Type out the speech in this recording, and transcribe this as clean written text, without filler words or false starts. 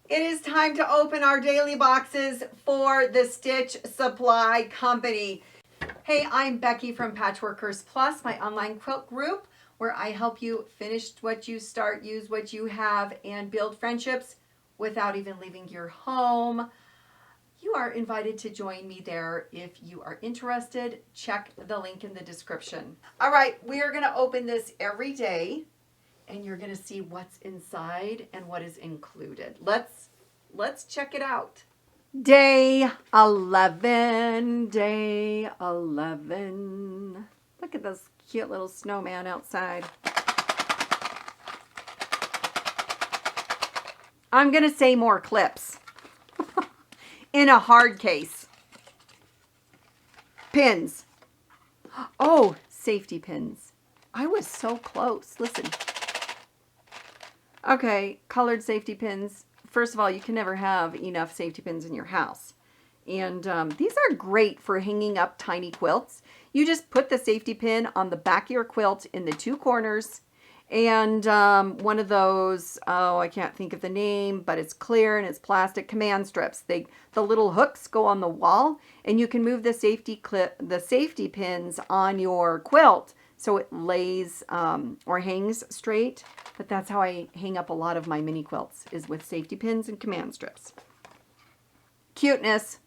It is time to open our daily boxes for the Stitch Supply Company. Hey, I'm Becky from Patchworkers Plus, my online quilt group, where I help you finish what you start, use what you have, and build friendships without even leaving your home. You are invited to join me there if you are interested. Check the link in the description. All right, we are going to open this every day, and you're going to see what's inside and what is included. Let's check it out. Day 11. Day 11. Look at this cute little snowman outside. I'm going to say more clips. In a hard case. Pins. Oh, safety pins. I was so close. Listen. Okay, colored safety pins. First of all, you can never have enough safety pins in your house. And these are great for hanging up tiny quilts. You just put the safety pin on the back of your quilt in the two corners. And one of those, oh, I can't think of the name, but it's clear and it's plastic command strips. The little hooks go on the wall, and you can move the safety pins on your quilt so it lays or hangs straight. But that's how I hang up a lot of my mini quilts, is with safety pins and command strips. Cuteness.